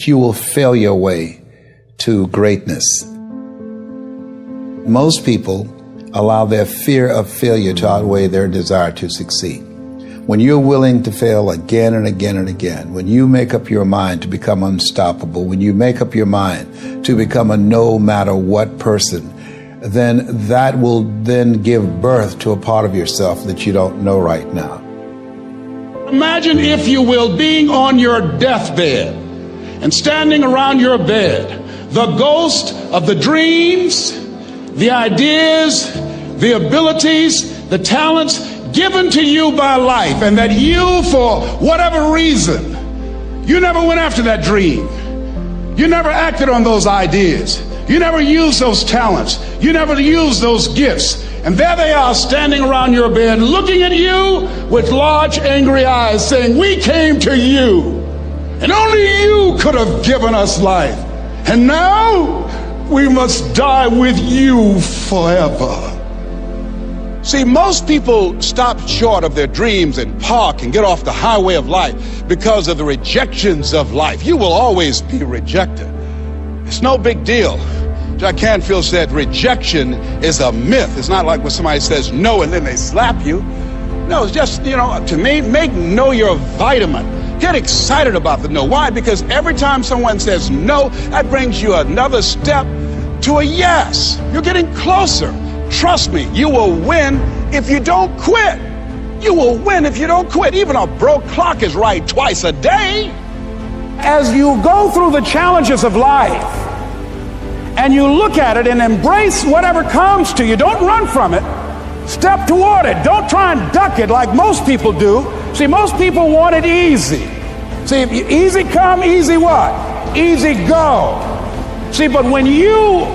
you will fail your way to greatness. Most people allow their fear of failure to outweigh their desire to succeed. When you're willing to fail again and again and again, when you make up your mind to become unstoppable, when you make up your mind to become a no matter what person, then that will then give birth to a part of yourself that you don't know right now. Imagine, if you will, being on your deathbed and standing around your bed, the ghost of the dreams, the ideas, the abilities, the talents given to you by life, and that you, for whatever reason, you never went after that dream. You never acted on those ideas. You never used those talents. You never used those gifts. And there they are standing around your bed looking at you with large angry eyes saying, "We came to you, and only you could have given us life. And now we must die with you forever." See, most people stop short of their dreams and park and get off the highway of life because of the rejections of life. You will always be rejected. It's no big deal. Jack Canfield said rejection is a myth. It's not like when somebody says no and then they slap you. No, it's just, to me, make no your vitamin. Get excited about the no. Why? Because every time someone says no, that brings you another step to a yes. You're getting closer. Trust me, you will win if you don't quit. You will win if you don't quit. Even a broke clock is right twice a day. As you go through the challenges of life and you look at it and embrace whatever comes to you, don't run from it. Step toward it. Don't try and duck it like most people do. See, most people want it easy. See, easy come, easy what? Easy go. See, but when you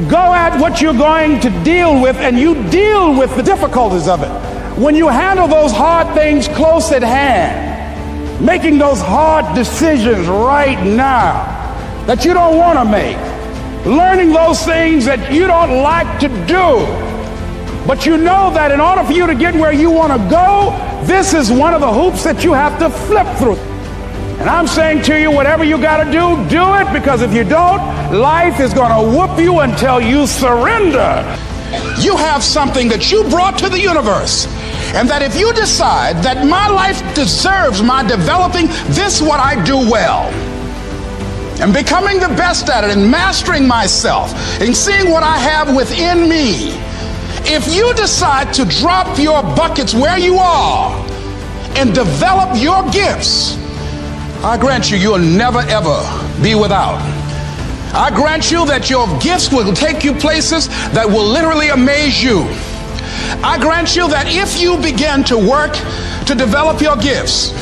go at what you're going to deal with and you deal with the difficulties of it, when you handle those hard things close at hand, making those hard decisions right now that you don't want to make, learning those things that you don't like to do, but you know that in order for you to get where you want to go, this is one of the hoops that you have to flip through. And I'm saying to you, whatever you got to do, do it, because if you don't, life is going to whoop you until you surrender. You have something that you brought to the universe, and that if you decide that my life deserves my developing this, what I do well, and becoming the best at it, and mastering myself, and seeing what I have within me, if you decide to drop your buckets where you are and develop your gifts, I grant you, you'll never ever be without. I grant you that your gifts will take you places that will literally amaze you. I grant you that if you begin to work to develop your gifts,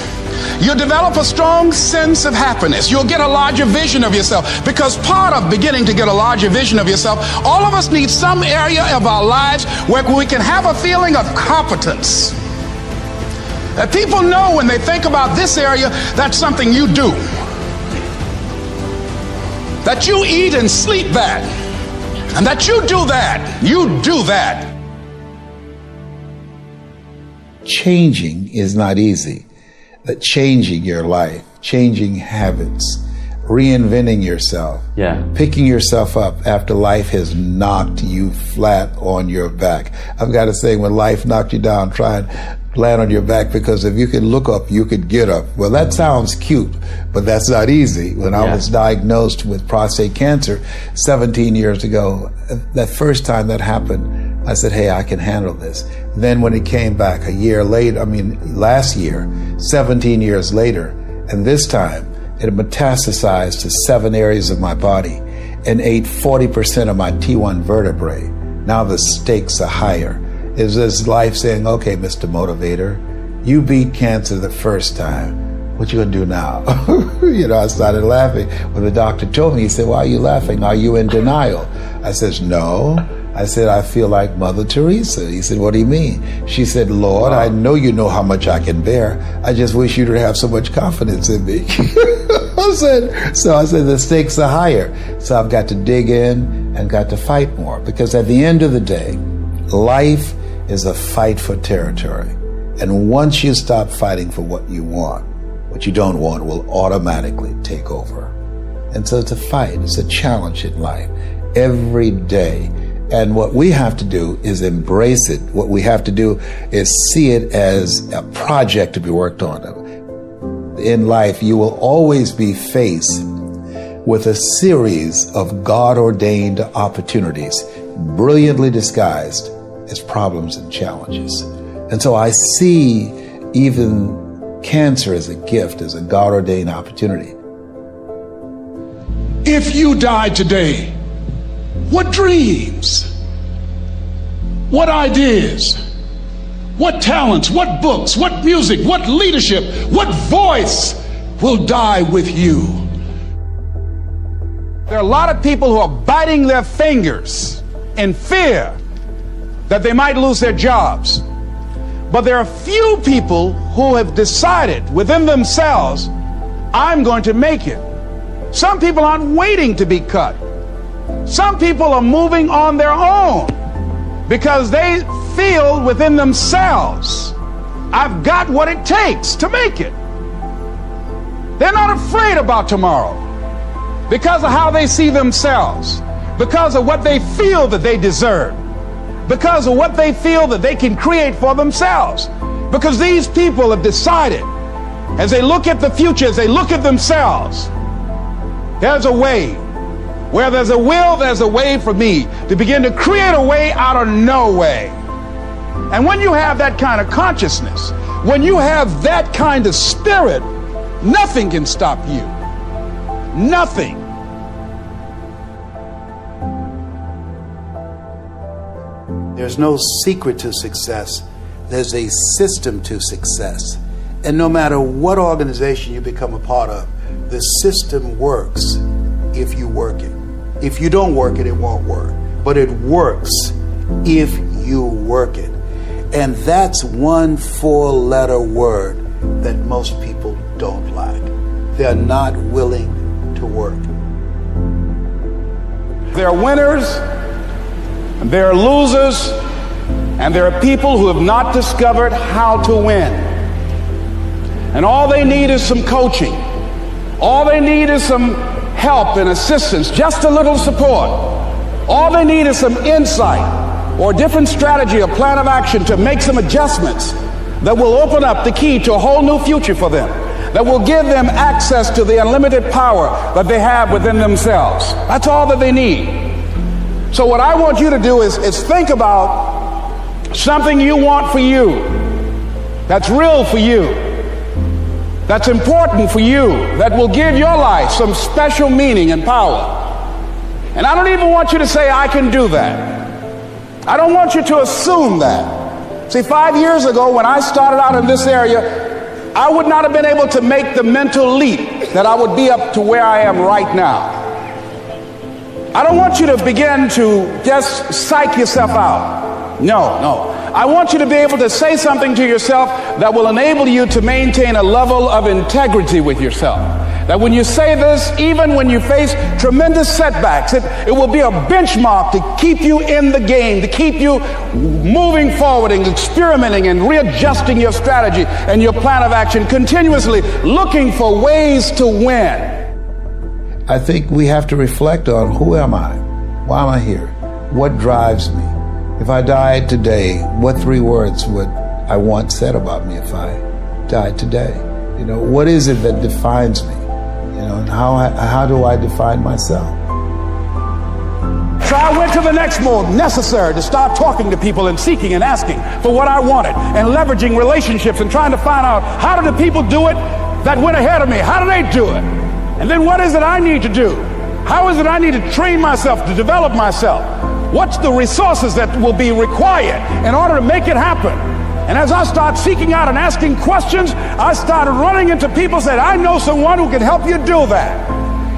you'll develop a strong sense of happiness. You'll get a larger vision of yourself, because part of beginning to get a larger vision of yourself, all of us need some area of our lives where we can have a feeling of competence. That people know when they think about this area, that's something you do. That you eat and sleep that. And that you do that. You do that. Changing is not easy. That changing your life, changing habits, reinventing yourself, picking yourself up after life has knocked you flat on your back. I've got to say, when life knocked you down, try and land on your back, because if you could look up, you could get up. Well, that sounds cute, but that's not easy. When I was diagnosed with prostate cancer 17 years ago, that first time that happened, I said, hey, I can handle this. Then when it came back a year later, last year, 17 years later, and this time it metastasized to 7 areas of my body and ate 40% of my T1 vertebrae. Now the stakes are higher. Is this life saying, okay, Mr. Motivator, you beat cancer the first time. What you gonna do now? I started laughing. When the doctor told me, he said, why are you laughing? Are you in denial? I said, no. I said, I feel like Mother Teresa. He said, what do you mean? She said, Lord, I know you know how much I can bear. I just wish you to have so much confidence in me. I said, the stakes are higher. So I've got to dig in and got to fight more, because at the end of the day, life is a fight for territory. And once you stop fighting for what you want, what you don't want will automatically take over. And so it's a fight, it's a challenge in life every day. And what we have to do is embrace it. What we have to do is see it as a project to be worked on. In life, you will always be faced with a series of God-ordained opportunities, brilliantly disguised as problems and challenges. And so I see even cancer as a gift, as a God-ordained opportunity. If you died today, what dreams, what ideas, what talents, what books, what music, what leadership, what voice will die with you? There are a lot of people who are biting their fingers in fear that they might lose their jobs. But there are few people who have decided within themselves, I'm going to make it. Some people aren't waiting to be cut. Some people are moving on their own because they feel within themselves, I've got what it takes to make it. They're not afraid about tomorrow because of how they see themselves, because of what they feel that they deserve, because of what they feel that they can create for themselves. Because these people have decided, as they look at the future, as they look at themselves, there's a way. Where there's a will, there's a way for me to begin to create a way out of no way. And when you have that kind of consciousness, when you have that kind of spirit, nothing can stop you. Nothing. There's no secret to success. There's a system to success. And no matter what organization you become a part of, the system works if you work it. If you don't work it, it won't work. But it works if you work it. And that's one 4-letter word that most people don't like. They're not willing to work. There are winners, and there are losers, and there are people who have not discovered how to win. And all they need is some coaching. All they need is some help and assistance, just a little support. All they need is some insight or a different strategy, a plan of action to make some adjustments that will open up the key to a whole new future for them, that will give them access to the unlimited power that they have within themselves. That's all that they need. So what I want you to do is think about something you want for you, that's real for you, that's important for you, that will give your life some special meaning and power. And I don't even want you to say, I can do that. I don't want you to assume that. See, 5 years ago when I started out in this area, I would not have been able to make the mental leap that I would be up to where I am right now. I don't want you to begin to just psych yourself out. No. I want you to be able to say something to yourself that will enable you to maintain a level of integrity with yourself. That when you say this, even when you face tremendous setbacks, it will be a benchmark to keep you in the game, to keep you moving forward and experimenting and readjusting your strategy and your plan of action, continuously looking for ways to win. I think we have to reflect on, who am I? Why am I here? What drives me? If I died today, what 3 words would I want said about me if I died today? You know, what is it that defines me? You know, and how do I define myself? So I went to the next mode necessary to start talking to people and seeking and asking for what I wanted and leveraging relationships and trying to find out, how do the people do it that went ahead of me? How do they do it? And then what is it I need to do? How is it I need to train myself, to develop myself? What's the resources that will be required in order to make it happen? And as I start seeking out and asking questions, I started running into people who said, I know someone who can help you do that.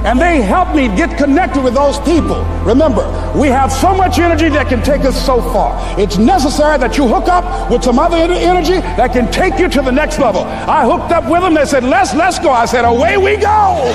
And they helped me get connected with those people. Remember, we have so much energy that can take us so far. It's necessary that you hook up with some other energy that can take you to the next level. I hooked up with them. They said, let's go. I said, away we go.